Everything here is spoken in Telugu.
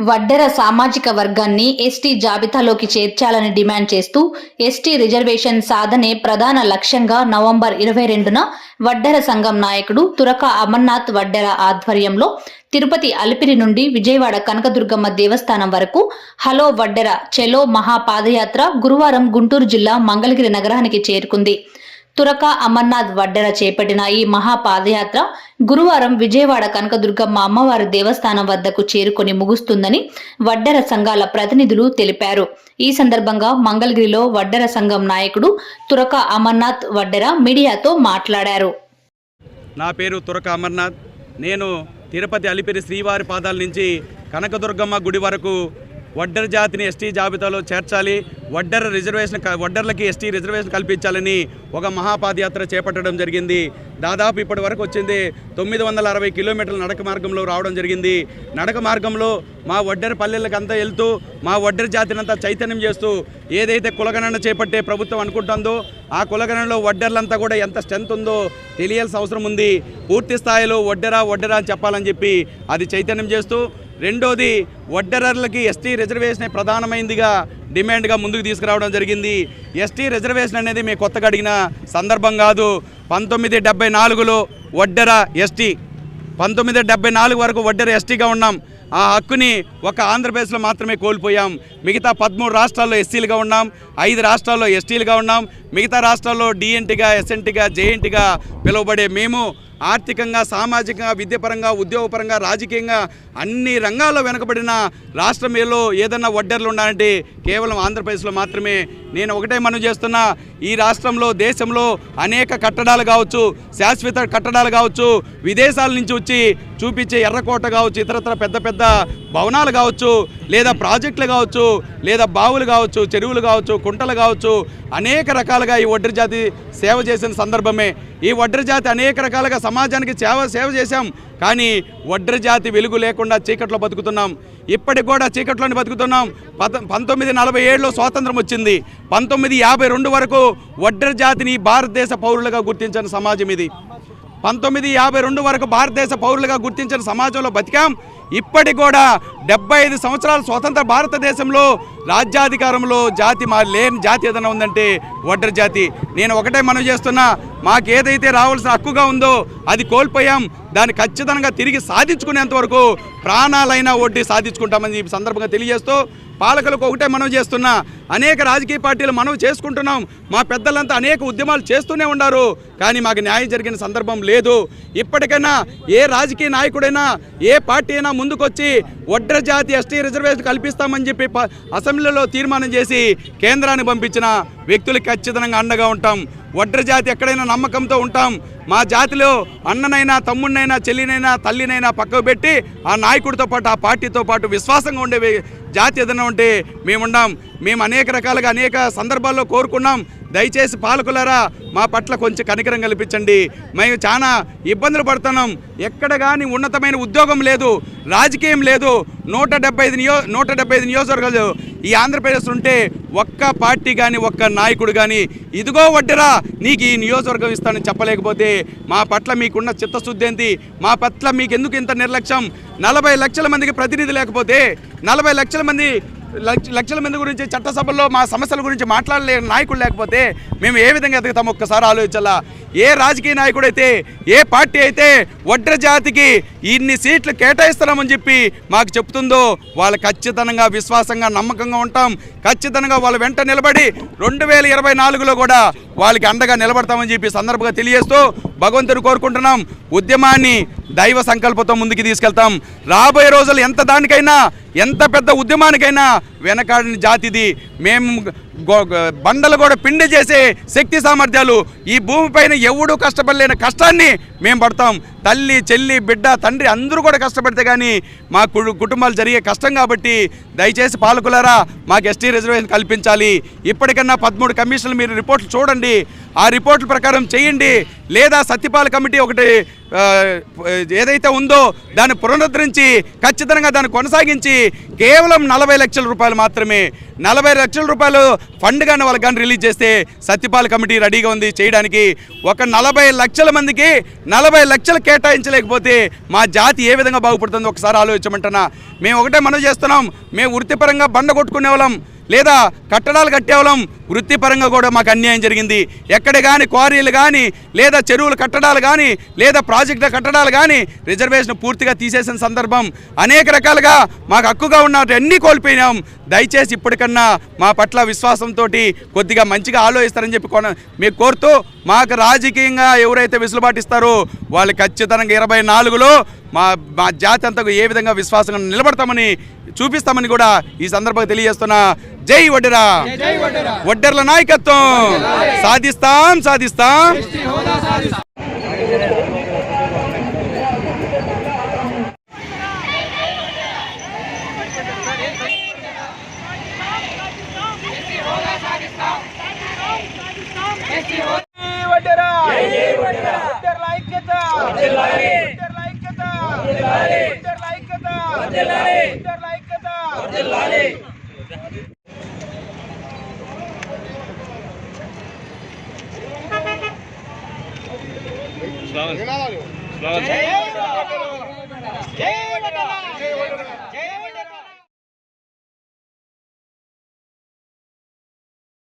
వడ్డెర సామాజిక వర్గాన్ని ఎస్టీ జాబితాలోకి చేర్చాలని డిమాండ్ చేస్తూ ఎస్టీ రిజర్వేషన్ సాధనే ప్రధాన లక్ష్యంగా నవంబర్ 22న వడ్డెర సంఘం నాయకుడు తురక అమర్నాథ్ వడ్డెర ఆధ్వర్యంలో తిరుపతి అలిపిరి నుండి విజయవాడ కనకదుర్గమ్మ దేవస్థానం వరకు హలో వడ్డెర చెలో మహా పాదయాత్ర గురువారం గుంటూరు జిల్లా మంగళగిరి నగరానికి చేరుకుంది. తురక అమర్నాథ్ వడ్డెర చేపట్టిన ఈ మహా పాదయాత్ర గురువారం విజయవాడ కనకదుర్గమ్మ అమ్మవారి దేవస్థానం వద్దకు చేరుకొని ముగుస్తుందని వడ్డెర సంఘాల ప్రతినిధులు తెలిపారు. ఈ సందర్భంగా మంగళగిరిలో వడ్డెర సంఘం నాయకుడు తురక అమర్నాథ్ వడ్డెర మీడియాతో మాట్లాడారు. నా పేరు తురక అమర్నాథ్. నేను తిరుపతి అలిపిరి శ్రీవారి పాదాల నుంచి కనకదుర్గమ్మ గుడి వరకు వడ్డెర జాతిని ఎస్టీ జాబితాలో చేర్చాలి, వడ్డెర్లకి ఎస్టీ రిజర్వేషన్ కల్పించాలని ఒక మహాపాదయాత్ర చేపట్టడం జరిగింది. దాదాపు ఇప్పటి వరకు వచ్చింది 960 కిలోమీటర్ల నడక మార్గంలో రావడం జరిగింది. నడక మార్గంలో మా వడ్డెర పల్లెలకు అంతా వెళ్తూ మా వడ్డెర జాతిని అంతా చైతన్యం చేస్తూ ఏదైతే కులగణన చేపట్టే ప్రభుత్వం అనుకుంటుందో ఆ కులగణనలో వడ్డెర్లంతా కూడా ఎంత స్ట్రెంత్ ఉందో తెలియాల్సిన అవసరం ఉంది. పూర్తి స్థాయిలో వడ్డెర అని చెప్పాలని చెప్పి అది చైతన్యం చేస్తూ, రెండోది వడ్డెరర్లకి ఎస్టీ రిజర్వేషన్ ప్రధానమైనదిగా డిమాండ్గా ముందుకు తీసుకురావడం జరిగింది. ఎస్టీ రిజర్వేషన్ అనేది మేము కొత్తగా అడిగిన సందర్భం కాదు. 1974లో వడ్డెర ఎస్టీ, 1974 వరకు వడ్డెర ఎస్టీగా ఉన్నాం. ఆ హక్కుని ఒక ఆంధ్రప్రదేశ్లో మాత్రమే కోల్పోయాం. మిగతా 13 రాష్ట్రాల్లో ఎస్సీలుగా ఉన్నాం, 5 రాష్ట్రాల్లో ఎస్టీలుగా ఉన్నాం. మిగతా రాష్ట్రాల్లో డిఎన్టీగా, ఎస్ఎన్టీగా, జేఎన్టీగా పిలువబడే మేము ఆర్థికంగా, సామాజికంగా, విద్యాపరంగా, ఉద్యోగపరంగా, రాజకీయంగా అన్ని రంగాల్లో వెనుకబడిన రాష్ట్రం ఏదన్నా వడ్డెర్లు ఉన్నారంటే కేవలం ఆంధ్రప్రదేశ్లో మాత్రమే. నేను ఒకటే మనం చేస్తున్నా, ఈ రాష్ట్రంలో దేశంలో అనేక కట్టడాలు కావచ్చు, శాశ్వత కట్టడాలు కావచ్చు, విదేశాల నుంచి వచ్చి చూపించే ఎర్రకోట కావచ్చు, ఇతరత్ర పెద్ద పెద్ద భవనాలు కావచ్చు, లేదా ప్రాజెక్టులు కావచ్చు, లేదా బావులు కావచ్చు, చెరువులు కావచ్చు, కుంటలు కావచ్చు, అనేక రకాలుగా ఈ వడ్డెర జాతి సేవ చేసిన సందర్భమే. ఈ వడ్డెర జాతి అనేక రకాలుగా సమాజానికి సేవ చేశాం. కానీ వడ్డెర జాతి వెలుగు లేకుండా చీకట్లో బతుకుతున్నాం. ఇప్పటికి కూడా చీకట్లోనే బతుకుతున్నాం. 1947లో స్వాతంత్రం వచ్చింది. 1952 వరకు వడ్డెర జాతిని భారతదేశ పౌరులుగా గుర్తించిన సమాజం ఇది. 1952 వరకు భారతదేశ పౌరులుగా గుర్తించిన సమాజంలో బతికాం. ఇప్పటికి కూడా 75 సంవత్సరాల స్వతంత్ర భారతదేశంలో రాజ్యాధికారంలో లేని జాతి ఏదైనా ఉందంటే వడ్డెర జాతి. నేను ఒకటే మనం చేస్తున్నా, మాకు ఏదైతే రావాల్సిన హక్కుగా ఉందో అది కోల్పోయాం. దాన్ని ఖచ్చితంగా తిరిగి సాధించుకునేంత వరకు ప్రాణాలైనా ఒడ్డి సాధించుకుంటామని ఈ సందర్భంగా తెలియజేస్తూ, పాలకులకు ఒకటే మనం చేస్తున్నా, అనేక రాజకీయ పార్టీలు మనం చేసుకుంటున్నాం. మా పెద్దలంతా అనేక ఉద్యమాలు చేస్తూనే ఉన్నారు. కానీ మాకు న్యాయం జరిగిన సందర్భం లేదు. ఇప్పటికైనా ఏ రాజకీయ నాయకుడైనా, ఏ పార్టీ అయినా ముందుకొచ్చి వడ్డెర జాతి ఎస్టీ రిజర్వేషన్ కల్పిస్తామని చెప్పి అసెంబ్లీలో తీర్మానం చేసి కేంద్రానికి పంపించిన వ్యక్తులకు ఖచ్చితంగా అండగా ఉంటాం. వడ్డెర జాతి ఎక్కడైనా నమ్మకంతో ఉంటాం. మా జాతిలో అన్ననైనా, తమ్ముడినైనా, చెల్లినైనా, తల్లినైనా పక్కకు పెట్టి ఆ నాయకుడితో పాటు, ఆ పార్టీతో పాటు విశ్వాసంగా ఉండే జాతి ఏదైనా ఉంటే మేమున్నాం. మేము అనేక రకాలుగా అనేక సందర్భాల్లో కోరుకున్నాం, దయచేసి పాలకులారా మా పట్ల కొంచెం కనికరం కల్పించండి. మేము చాలా ఇబ్బందులు పడుతున్నాం. ఎక్కడ కానీ ఉన్నతమైన ఉద్యోగం లేదు, రాజకీయం లేదు. 175 నియోజకవర్గాలు ఈ ఆంధ్రప్రదేశ్ ఉంటే ఒక్క పార్టీ కానీ, ఒక్క నాయకుడు కానీ ఇదిగో వడ్డెరా నీకు ఈ నియోజకవర్గం ఇస్తానని చెప్పలేకపోతే మా పట్ల మీకున్న చిత్తశుద్ధి ఏంటి? మా పట్ల మీకు ఎందుకు ఇంత నిర్లక్ష్యం? 40 లక్షల మందికి ప్రతినిధి లేకపోతే, 40 లక్షల మంది గురించి చట్టసభల్లో మా సమస్యల గురించి మాట్లాడలే నాయకుడు లేకపోతే మేము ఏ విధంగా ఎదుగుతాం? ఒక్కసారి ఆలోచించాలా. ఏ రాజకీయ నాయకుడైతే, ఏ పార్టీ అయితే వడ్డెర జాతికి ఇన్ని సీట్లు కేటాయిస్తున్నామని చెప్పి మాకు చెప్తుందో వాళ్ళు ఖచ్చితంగా విశ్వాసంగా, నమ్మకంగా ఉంటాం. ఖచ్చితంగా వాళ్ళ వెంట నిలబడి 2024లో కూడా వాళ్ళకి అండగా నిలబడతామని చెప్పి సందర్భంగా తెలియజేస్తూ భగవంతుని కోరుకుంటున్నాం. ఉద్యమాన్ని దైవ సంకల్పంతో ముందుకు తీసుకెళ్తాం. రాబోయే రోజులు ఎంత దానికైనా, ఎంత పెద్ద ఉద్యమానికైనా వెనకాడిన జాతిది. మేము బండలు కూడా పిండి చేసే శక్తి సామర్థ్యాలు ఈ భూమిపైన ఎవడూ కష్టపడలేని కష్టాన్ని మేము పడతాం. తల్లి, చెల్లి, బిడ్డ, తండ్రి అందరూ కూడా కష్టపడితే కానీ మా కుటుంబాలు జరిగే కష్టం. కాబట్టి దయచేసి పాలకులారా మాకు ఎస్టీ రిజర్వేషన్ కల్పించాలి. ఇప్పటికన్నా 13 కమిషన్లు మీరు రిపోర్ట్లు చూడండి, ఆ రిపోర్ట్ల ప్రకారం చేయండి. లేదా సత్యపాల కమిటీ ఒకటి ఏదైతే ఉందో దాన్ని పునరుద్ధరించి ఖచ్చితంగా దాన్ని కొనసాగించి కేవలం 40 లక్షల రూపాయలు రూపాయలు మాత్రమే. 40 లక్షల రూపాయలు ఫండ్ కానీ వాళ్ళకి కానీ రిలీజ్ చేస్తే సత్యపాల్ కమిటీ రెడీగా ఉంది చేయడానికి. ఒక 40 లక్షల మందికి 40 లక్షలు కేటాయించలేకపోతే మా జాతి ఏ విధంగా బాగుపడుతుందో ఒకసారి ఆలోచించమంటున్నా. మేము ఒకటే మనవి చేస్తున్నాం, మేము వృత్తిపరంగా బండ కొట్టుకునే వాళ్ళం లేదా కట్టడాలు కట్టేవాళ్ళం, వృత్తిపరంగా కూడా మాకు అన్యాయం జరిగింది. ఎక్కడ కానీ క్వారీలు కానీ లేదా చెరువులు కట్టడాలు కానీ లేదా ప్రాజెక్టుల కట్టడాలు కానీ రిజర్వేషన్ పూర్తిగా తీసేసిన సందర్భం. అనేక రకాలుగా మాకు హక్కుగా ఉన్న అన్నీ కోల్పోయినాం. దయచేసి ఇప్పటికన్నా మా పట్ల విశ్వాసంతో కొద్దిగా మంచిగా ఆలోచిస్తారని చెప్పి మీకు కోరుతూ, మాకు రాజకీయంగా ఎవరైతే వెసులుబాటు ఇస్తారో వాళ్ళు ఖచ్చితంగా 24లో మా జాతి అంతకు ఏ విధంగా విశ్వాసంగా నిలబడతామని చూపిస్తామని కూడా ఈ సందర్భంగా తెలియజేస్తున్నా. జై వడ్డెర, వడ్డెర్ల నాయకత్వం సాధిస్తాం సాధిస్తాం. జై